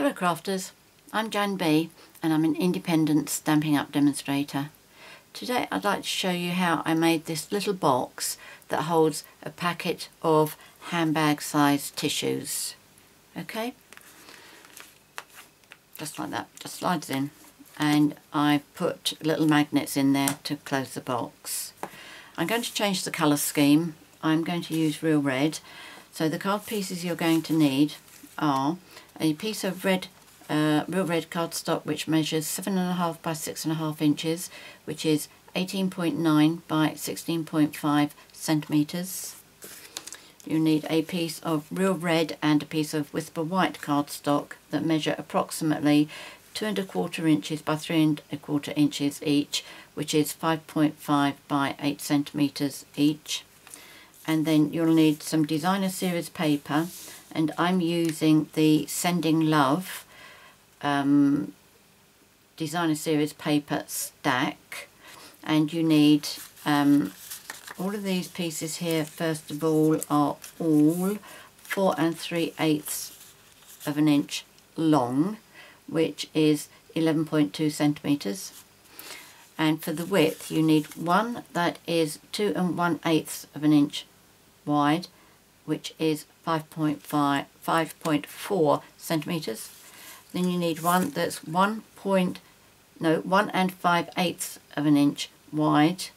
Hello crafters, I'm JanB and I'm an independent Stampin' Up demonstrator. Today I'd like to show you how I made this little box that holds a packet of handbag sized tissues. Okay, just like that, just slides in, and I put little magnets in there to close the box. I'm going to change the colour scheme. I'm going to use real red. So the card pieces you're going to need are a piece of real red cardstock which measures 7.5 by 6.5 inches, which is 18.9 by 16.5 centimetres. You need a piece of real red and a piece of whisper white cardstock that measure approximately 2¼ inches by 3¼ inches each, which is 5.5 by 8 centimetres each. And then you'll need some designer series paper, and I'm using the Sending Love designer series paper stack. And you need all of these pieces here. First of all, are all 4 3/8 of an inch long, which is 11.2 centimetres. And for the width you need one that is 2 1/8 of an inch wide, which is 5.4 centimetres. Then you need one that's 1 5/8 of an inch wide,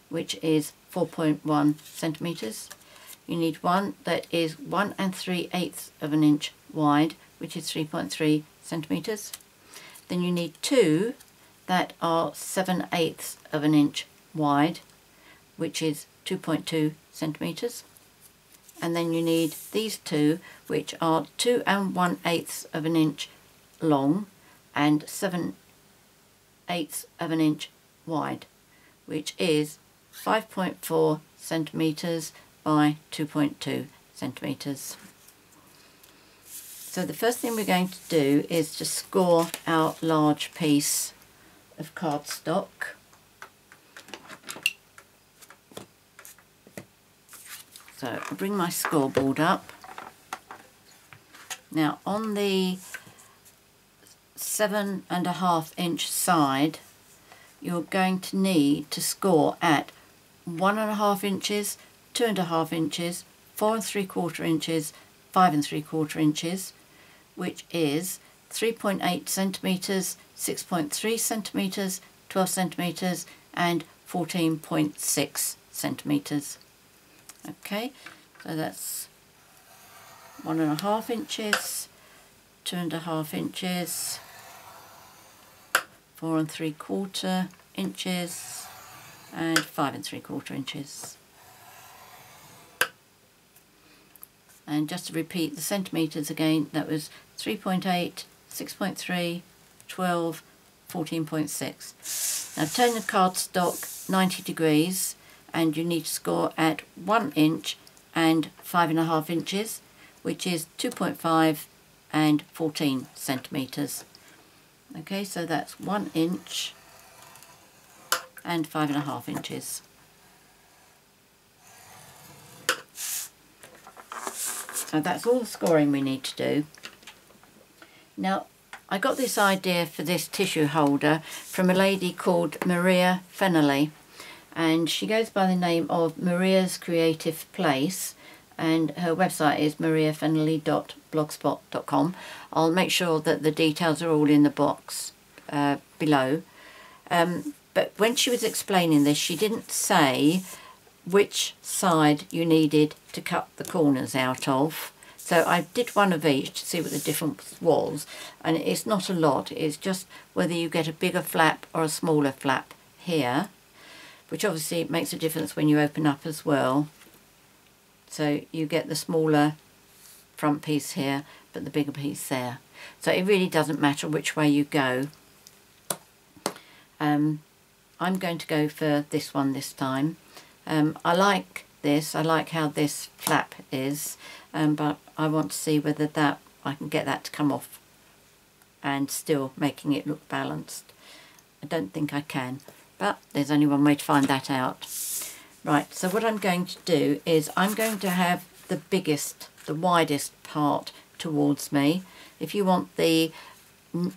which is 4.1 centimetres. You need one that is 1 3/8 of an inch wide, which is 3.3 centimetres. Then you need two that are 7/8 of an inch wide, which is 2.2 centimetres. And then you need these two, which are 2 1/8 of an inch long and 7/8 of an inch wide, which is 5.4 centimetres by 2.2 centimetres. So the first thing we're going to do is to score our large piece of cardstock. So I'll bring my scoreboard up. Now on the 7.5 inch side, you're going to need to score at 1.5 inches, 2.5 inches, 4 3/4 inches, 5 3/4 inches, which is 3.8 centimetres, 6.3 centimetres, 12 centimetres and 14.6 centimetres. Okay, so that's 1.5 inches, 2.5 inches, 4 3/4 inches and 5 3/4 inches. And just to repeat the centimetres again, that was 3.8, 6.3, 12, 14.6. Now turn the cardstock 90 degrees and you need to score at 1 inch and 5.5 inches, which is 2.5 and 14 centimetres. Okay, so that's 1 inch and 5.5 inches. So that's all the scoring we need to do. Now, I got this idea for this tissue holder from a lady called Maria Fennelly, and she goes by the name of Maria's Creative Place, and her website is mariafennelly.blogspot.com. I'll make sure that the details are all in the box below. But when she was explaining this, she didn't say which side you needed to cut the corners out of. So I did one of each to see what the difference was, and it's not a lot. It's just whether you get a bigger flap or a smaller flap here, which obviously makes a difference when you open up as well. So you get the smaller front piece here, but the bigger piece there. So it really doesn't matter which way you go. I'm going to go for this one this time. I like this. I like how this flap is, but I want to see whether I can get that to come off and still making it look balanced. I don't think I can, but there's only one way to find that out. Right, so what I'm going to do is I'm going to have the widest part towards me. If you want the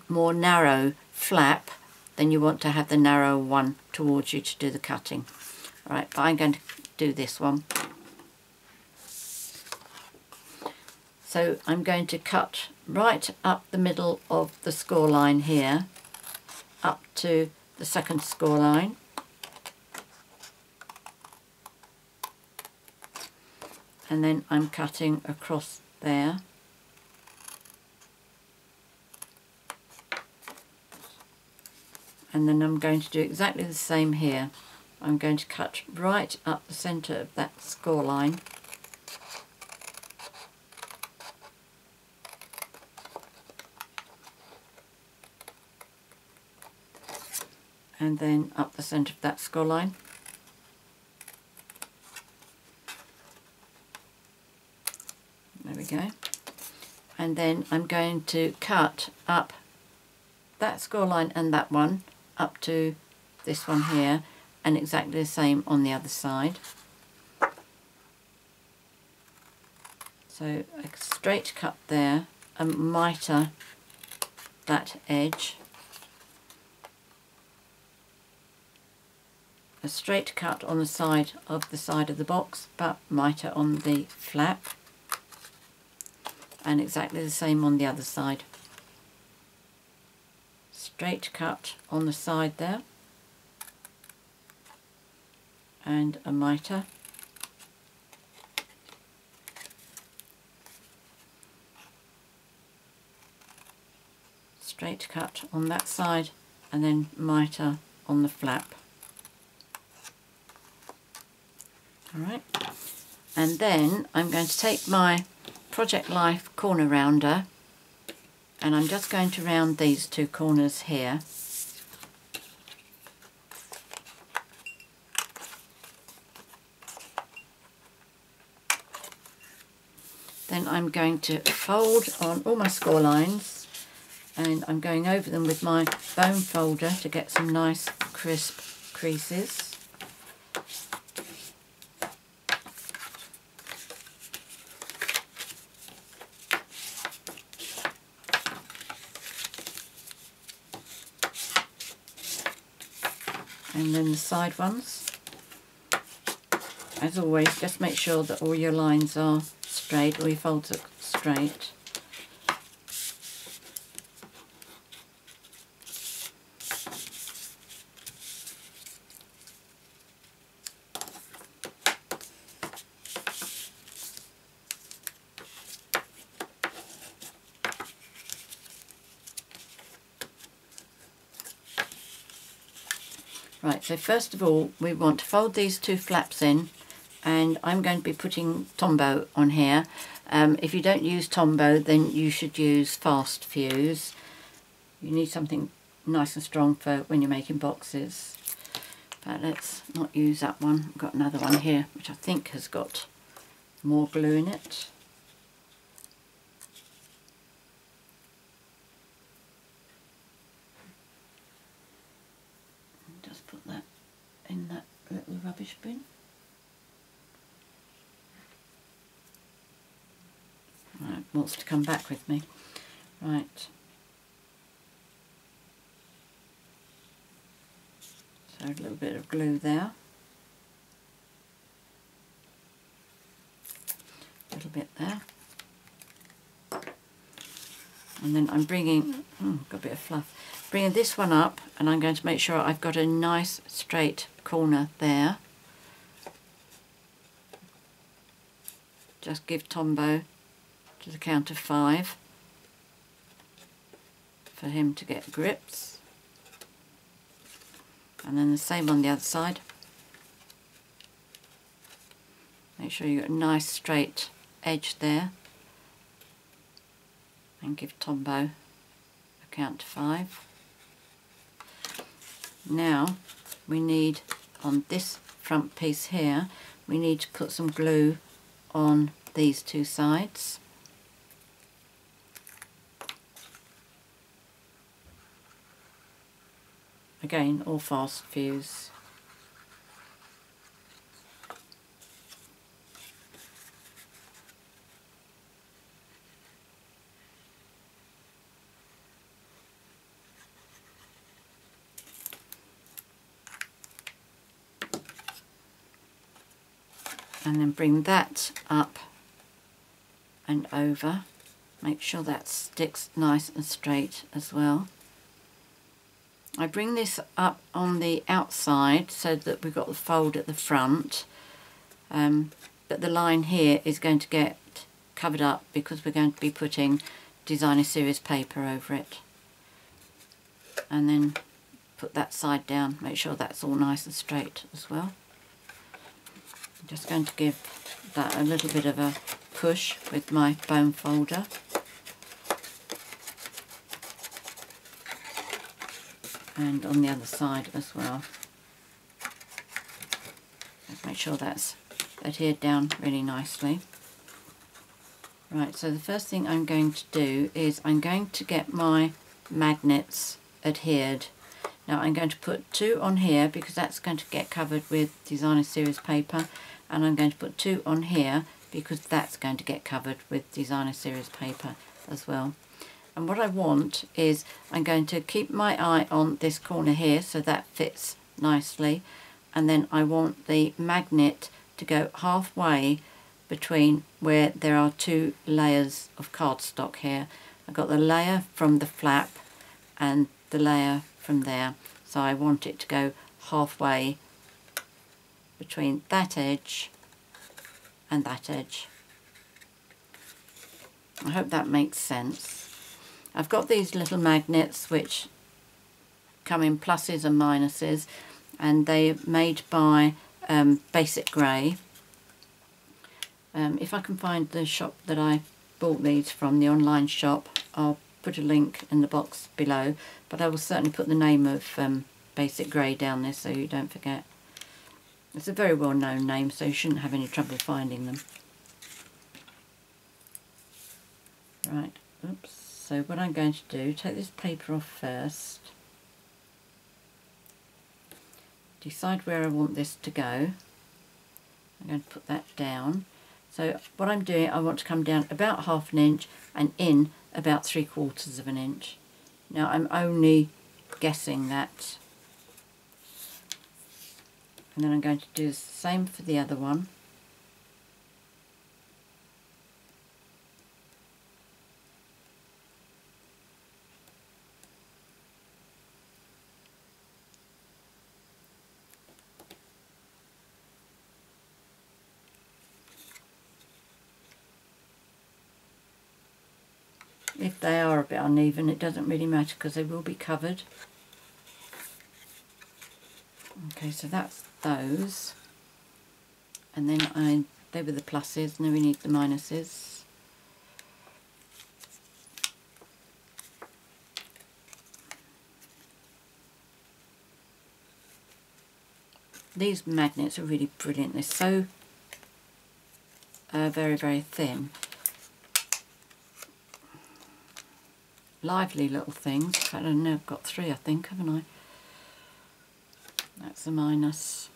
more narrow flap, then you want to have the narrow one towards you to do the cutting. Alright, but I'm going to do this one. So I'm going to cut right up the middle of the score line here, up to the second score line. And then I'm cutting across there. And then I'm going to do exactly the same here. I'm going to cut right up the centre of that score line. And then up the centre of that score line. There we go. And then I'm going to cut up that score line and that one up to this one here, and exactly the same on the other side. So a straight cut there, and mitre that edge. A straight cut on the side of the box, but mitre on the flap, and exactly the same on the other side. Straight cut on the side there, and a mitre. Straight cut on that side, and then mitre on the flap. Alright, and then I'm going to take my Project Life corner rounder, and I'm just going to round these two corners here. Then I'm going to fold on all my score lines, and I'm going over them with my bone folder to get some nice crisp creases. And then the side ones. As always, just make sure that all your lines are straight, all your folds are straight. Right, so first of all we want to fold these two flaps in, and I'm going to be putting Tombow on here. If you don't use Tombow, then you should use fast fuse. You need something nice and strong for when you're making boxes. But let's not use that one. I've got another one here which I think has got more glue in it. Just put that in that little rubbish bin. Right, wants to come back with me. Right. So a little bit of glue there. A little bit there. And then I'm bringing, got a bit of fluff, bringing this one up, and I'm going to make sure I've got a nice straight corner there. Just give Tombow to the count of 5 for him to get grips. And then the same on the other side. Make sure you've got a nice straight edge there. And give Tombow a count to 5. Now we need, on this front piece here, we need to put some glue on these two sides. Again, all fast fuse. and then bring that up and over. Make sure that sticks nice and straight as well. I bring this up on the outside so that we've got the fold at the front, but the line here is going to get covered up because we're going to be putting designer series paper over it. And then put that side down, make sure that's all nice and straight as well. I'm just going to give that a little bit of a push with my bone folder. And on the other side as well. Just make sure that's adhered down really nicely. Right, so the first thing I'm going to do is I'm going to get my magnets adhered. Now I'm going to put 2 on here because that's going to get covered with designer series paper, and I'm going to put 2 on here because that's going to get covered with designer series paper as well. And what I want is I'm going to keep my eye on this corner here so that fits nicely, and then I want the magnet to go halfway between where there are 2 layers of cardstock here. I've got the layer from the flap and the layer from there, so I want it to go halfway between that edge and that edge. I hope that makes sense. I've got these little magnets which come in pluses and minuses, and they're made by Basic Grey. If I can find the shop that I bought these from, the online shop, I'll put a link in the box below, but I will certainly put the name of Basic Grey down there so you don't forget. It's a very well known name, so you shouldn't have any trouble finding them. Right, oops. So what I'm going to do, take this paper off first, decide where I want this to go. I'm going to put that down. So what I'm doing, I want to come down about 1/2 inch and in about 3/4 of an inch. Now I'm only guessing that. And then I'm going to do the same for the other one. If they are a bit uneven, it doesn't really matter because they will be covered. Okay, so that's those. And then they were the pluses, now we need the minuses. These magnets are really brilliant. They're so very, very thin. Lively little things. In fact, I know I've got 3, I think, haven't I? That's a minus.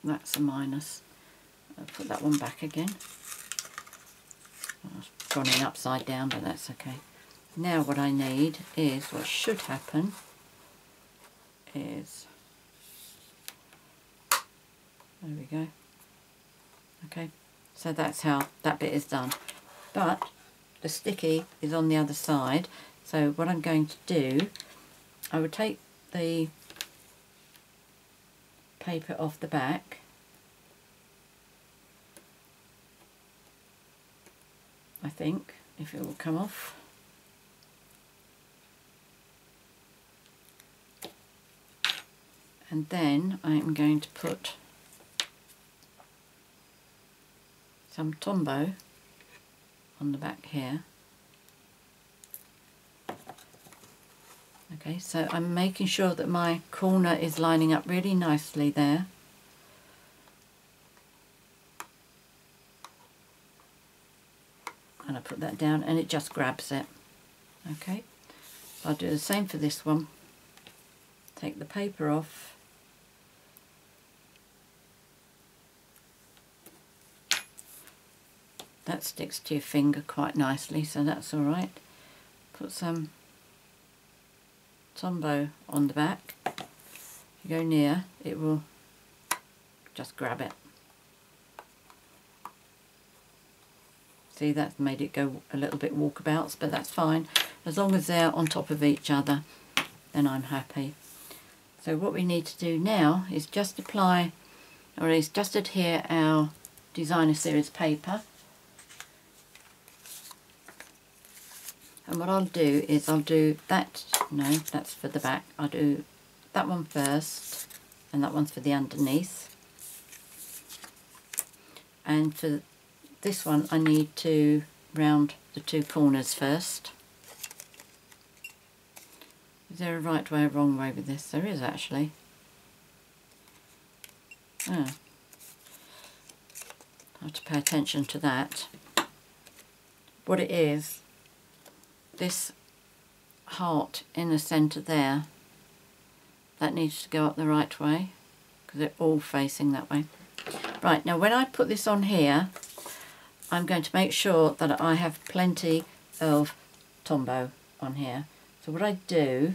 That's a minus. I'll put that one back again. I've gone in upside down, but that's okay. Now what I need is, what should happen is, there we go. Okay, so that's how that bit is done. But the sticky is on the other side. So what I'm going to do, I would take the paper off the back, I think, if it will come off. And then I'm going to put some Tombow on the back here. Okay, so I'm making sure that my corner is lining up really nicely there. And I put that down and it just grabs it. Okay, so I'll do the same for this one. Take the paper off. That sticks to your finger quite nicely, so that's alright. Put some Tombow on the back. If you go near, it will just grab it. See, that's made it go a little bit walkabouts, but that's fine. As long as they're on top of each other, then I'm happy. So what we need to do now is just apply, or is just adhere our designer series paper. And what I'll do is I'll do that, no, that's for the back. I'll do that one first, and that one's for the underneath. And for this one I need to round the two corners first. Is there a right way or wrong way with this? There is actually. Oh. I have to pay attention to that. What it is, this heart in the centre there, that needs to go up the right way because they're all facing that way. Right, now when I put this on here, I'm going to make sure that I have plenty of Tombow on here. So what I do,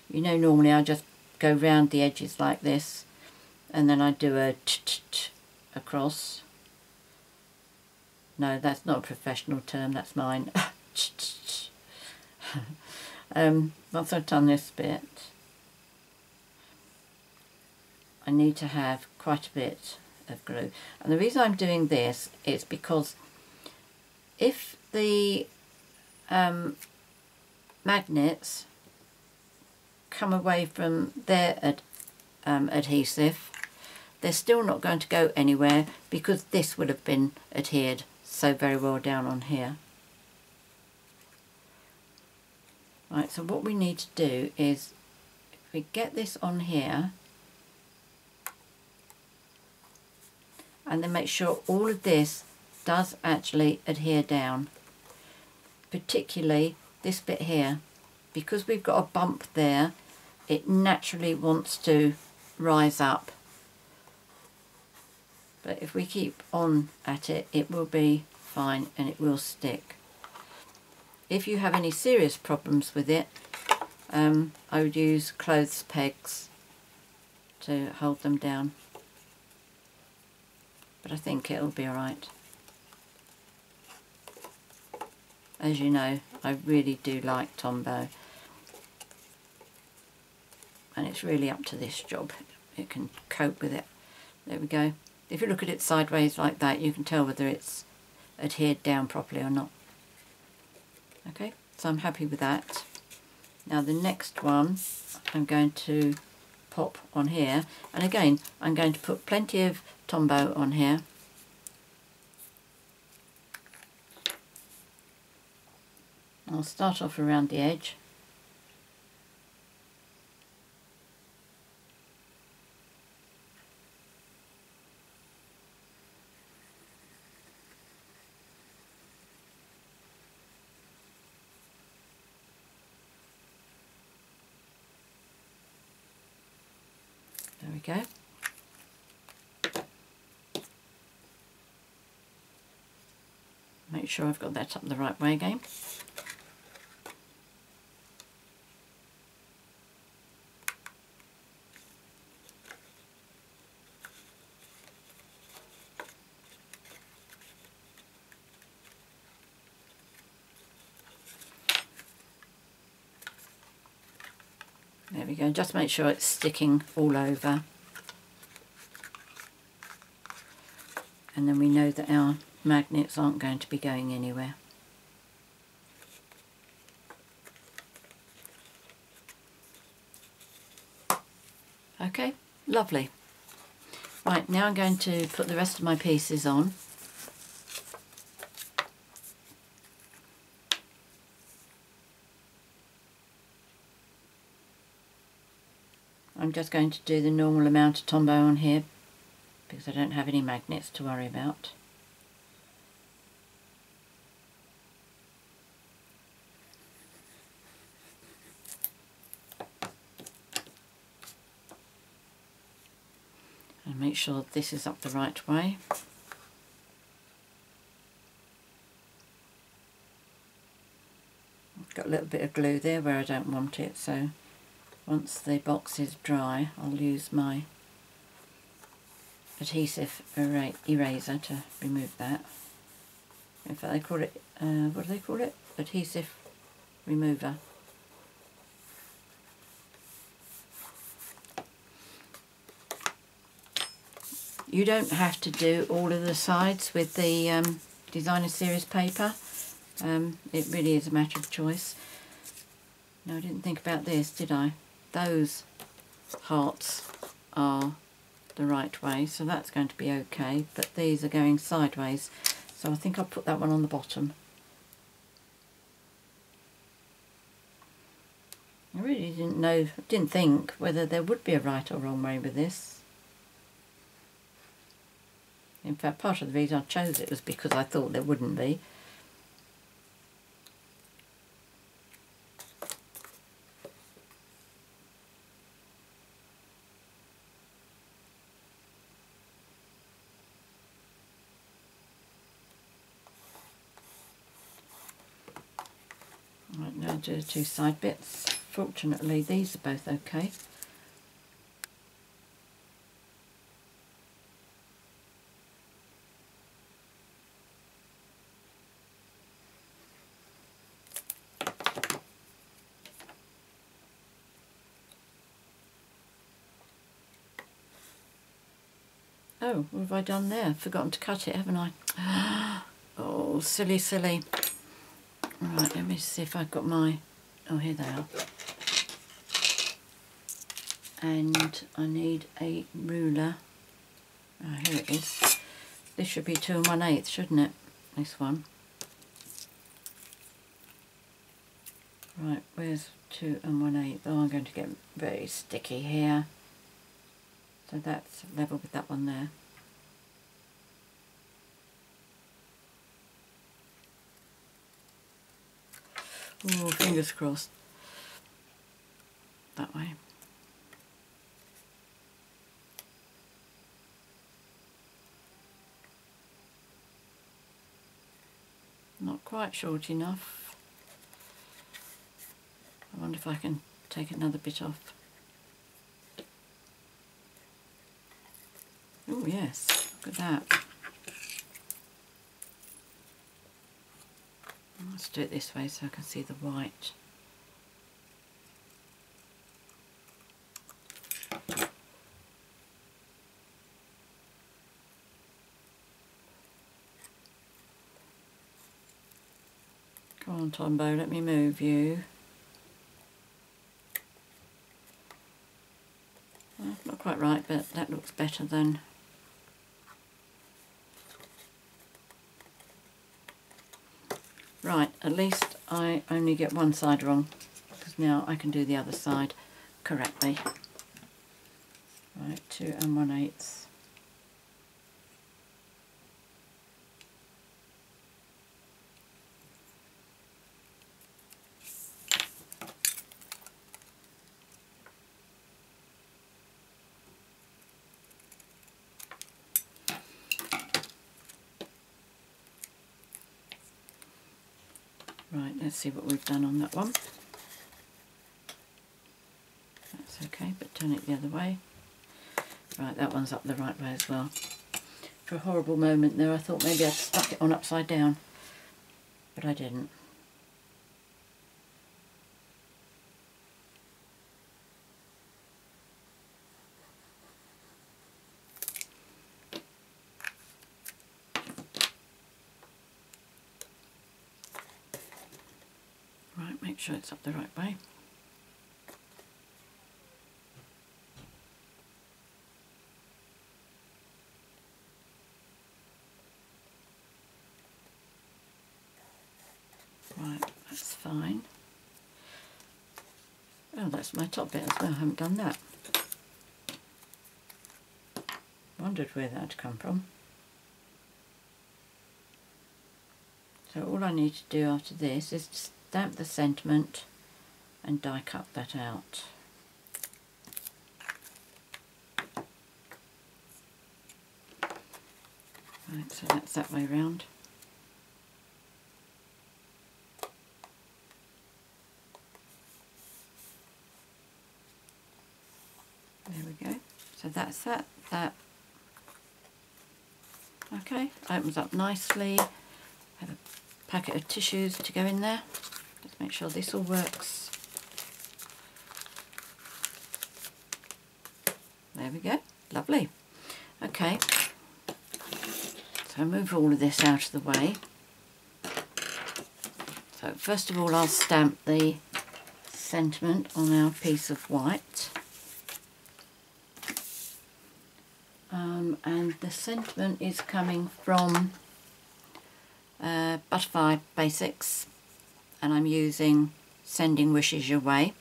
you know, normally I just go round the edges like this, and then I do a t-t-t across. No, that's not a professional term, that's mine. Once I've done this bit, I need to have quite a bit of glue. And the reason I'm doing this is because if the magnets come away from their adhesive, they're still not going to go anywhere because this would have been adhered so very well down on here. Right, so what we need to do is, if we get this on here, and then make sure all of this does actually adhere down, particularly this bit here, because we've got a bump there, it naturally wants to rise up. But if we keep on at it, it will be fine and it will stick. If you have any serious problems with it, I would use clothes pegs to hold them down. But I think it'll be alright. As you know, I really do like Tombow. And it's really up to this job. It can cope with it. There we go. If you look at it sideways like that, you can tell whether it's adhered down properly or not. Okay, so I'm happy with that. Now the next one I'm going to pop on here, and again I'm going to put plenty of Tombow on here. I'll start off around the edge. There we go. Make sure I've got that up the right way again. There we go, just make sure it's sticking all over. And then we know that our magnets aren't going to be going anywhere. Okay, lovely. Right, now I'm going to put the rest of my pieces on. I'm just going to do the normal amount of Tombow on here because I don't have any magnets to worry about. And make sure this is up the right way. I've got a little bit of glue there where I don't want it, so once the box is dry, I'll use my adhesive eraser to remove that. In fact, they call it, what do they call it? Adhesive remover. You don't have to do all of the sides with the designer series paper. It really is a matter of choice. Now, I didn't think about this, did I? Those hearts are the right way, so that's going to be okay, but these are going sideways, so I think I'll put that one on the bottom. I really didn't think whether there would be a right or wrong way with this. In fact, part of the reason I chose it was because I thought there wouldn't be. Right, now do the two side bits. Fortunately, these are both okay. Oh, what have I done there? Forgotten to cut it, haven't I? Oh, silly, silly. Right, let me see if I've got my... Oh, here they are. And I need a ruler. Oh, here it is. This should be 2 1/8, shouldn't it? This one. Right, where's 2 1/8? Oh, I'm going to get very sticky here. So that's level with that one there. Oh, fingers crossed. That way. Not quite short enough. I wonder if I can take another bit off. Oh yes, look at that. Let's do it this way so I can see the white. Come on, Tombo, let me move you. Well, not quite right, but that looks better than... Right, at least I only get one side wrong, because now I can do the other side correctly. Right, 2 1/8. Right, let's see what we've done on that one. That's okay, but turn it the other way. Right, that one's up the right way as well. For a horrible moment there, I thought maybe I'd stuck it on upside down, but I didn't. Right, make sure it's up the right way. Right, that's fine. Oh, that's my top bit as well, I haven't done that. Wondered where that had come from. So all I need to do after this is stamp the sentiment and die cut that out. Right, so that's that way round. There we go. So that's that. Okay, opens up nicely. Have a packet of tissues to go in there. Let's make sure this all works. There we go, lovely. Okay, so move all of this out of the way. So first of all I'll stamp the sentiment on our piece of white. And the sentiment is coming from Butterfly Basics, and I'm using Sending Wishes Your Way.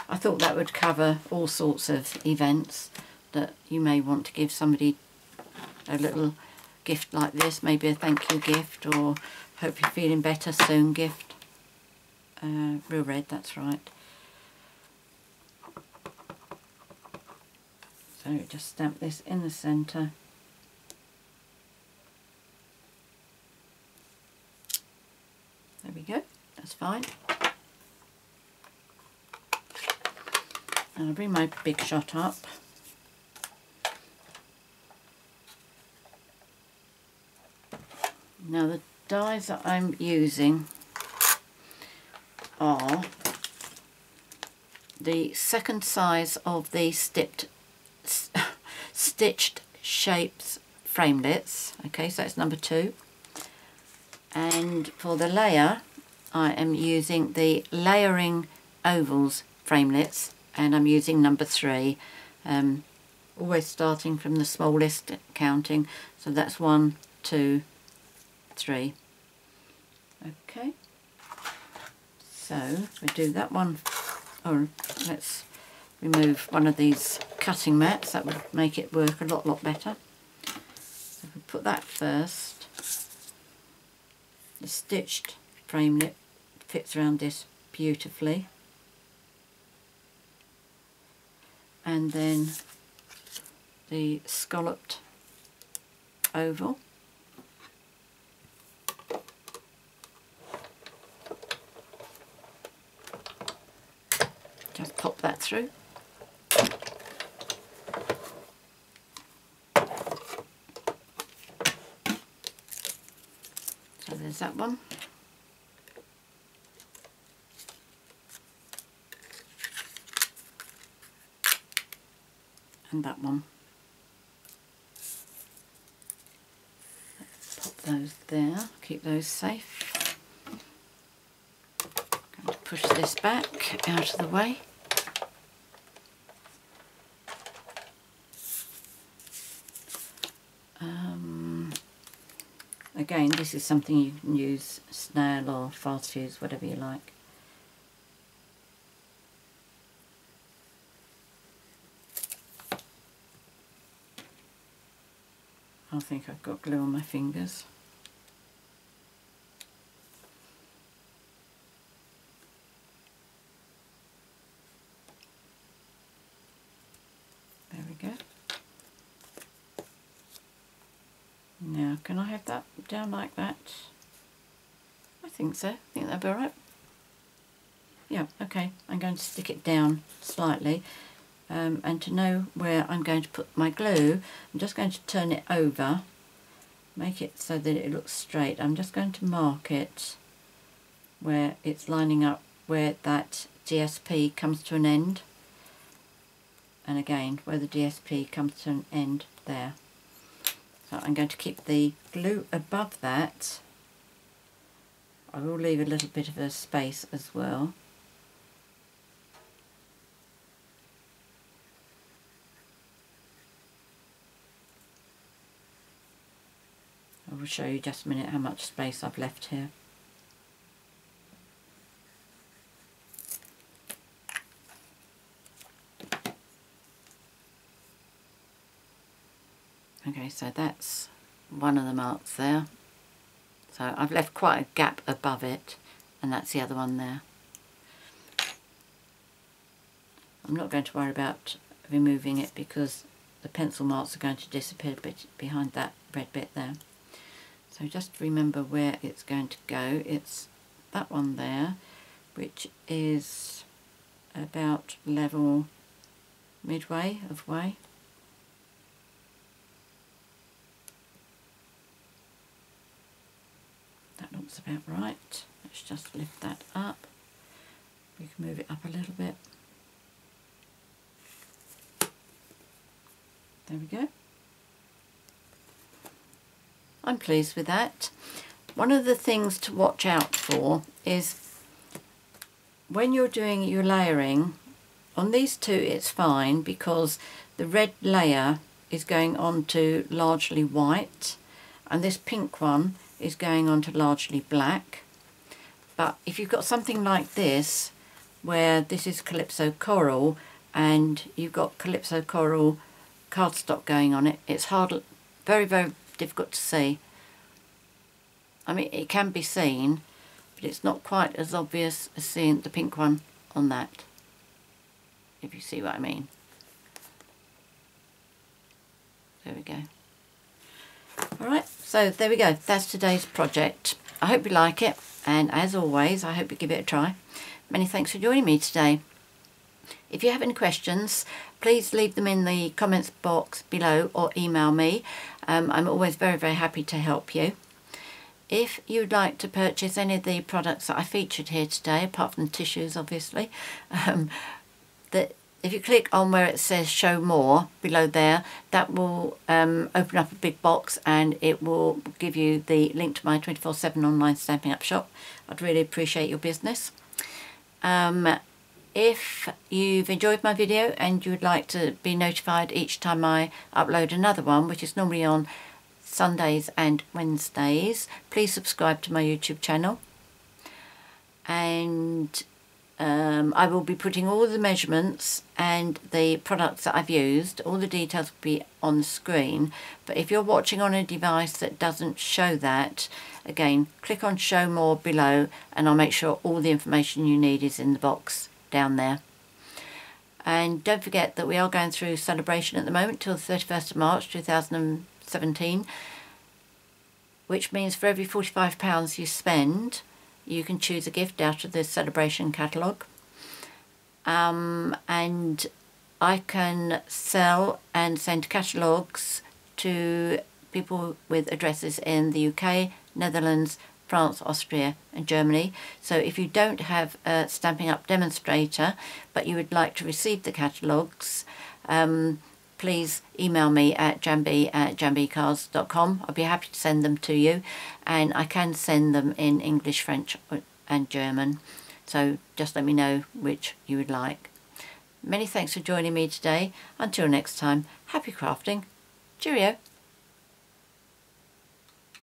I thought that would cover all sorts of events that you may want to give somebody a little gift like this, maybe a thank you gift, or hope you're feeling better soon gift. Real red, that's right. So just stamp this in the centre. There we go, that's fine. And I'll bring my big shot up. Now the dies that I'm using are the second size of the stitched shapes framelits. Okay, so it's number 2. And for the layer I am using the layering ovals framelits, and I'm using number 3. Always starting from the smallest counting, so that's 1, 2, 3. Okay, so we do that one. Oh, let's remove one of these cutting mats, that would make it work a lot better. So we put that first. The stitched framelit fits around this beautifully, and then the scalloped oval. Just pop that through. So there's that one. And that one. Let's pop those there, keep those safe. I'm going to push this back out of the way. Again, this is something you can use snail or fast fuse, whatever you like. I think I've got glue on my fingers. There we go. Now, can I have that down like that? I think so. I think that'll be alright. Yeah, okay. I'm going to stick it down slightly. And to know where I'm going to put my glue, I'm just going to turn it over, make it so that it looks straight. I'm just going to mark it where it's lining up, where that DSP comes to an end, and again where the DSP comes to an end there. So I'm going to keep the glue above that. I will leave a little bit of a space as well. I will show you just a minute how much space I've left here. Okay, so that's one of the marks there. So I've left quite a gap above it, and that's the other one there. I'm not going to worry about removing it because the pencil marks are going to disappear a bit behind that red bit there. So just remember where it's going to go. It's that one there, which is about level midway of way. That about right. Let's just lift that up. We can move it up a little bit. There we go. I'm pleased with that. One of the things to watch out for is when you're doing your layering, on these two it's fine because the red layer is going on to largely white and this pink one is going on to largely black. But if you've got something like this, where this is Calypso Coral and you've got Calypso Coral cardstock going on it, it's very, very difficult to see. I mean, it can be seen, but it's not quite as obvious as seeing the pink one on that, if you see what I mean. There we go. Alright, so there we go. That's today's project. I hope you like it, and as always, I hope you give it a try. Many thanks for joining me today. If you have any questions, please leave them in the comments box below or email me. I'm always very, very happy to help you. If you'd like to purchase any of the products that I featured here today, apart from the tissues obviously, if you click on where it says show more below there, that will open up a big box and it will give you the link to my 24/7 online Stampin' Up shop. I'd really appreciate your business. If you've enjoyed my video and you would like to be notified each time I upload another one, which is normally on Sundays and Wednesdays, please subscribe to my YouTube channel. And I will be putting all the measurements and the products that I've used, all the details will be on the screen. But if you're watching on a device that doesn't show that, again, click on show more below and I'll make sure all the information you need is in the box down there. And don't forget that we are going through Sale-a-bration at the moment till the 31st of March 2017, which means for every £45 you spend, you can choose a gift out of the Sale-a-bration catalogue. And I can sell and send catalogues to people with addresses in the UK, Netherlands, France, Austria and Germany. So if you don't have a Stampin' Up demonstrator but you would like to receive the catalogues, please email me at janb@janbcards.com. I'll be happy to send them to you, and I can send them in English, French and German. So just let me know which you would like. Many thanks for joining me today. Until next time, happy crafting. Cheerio.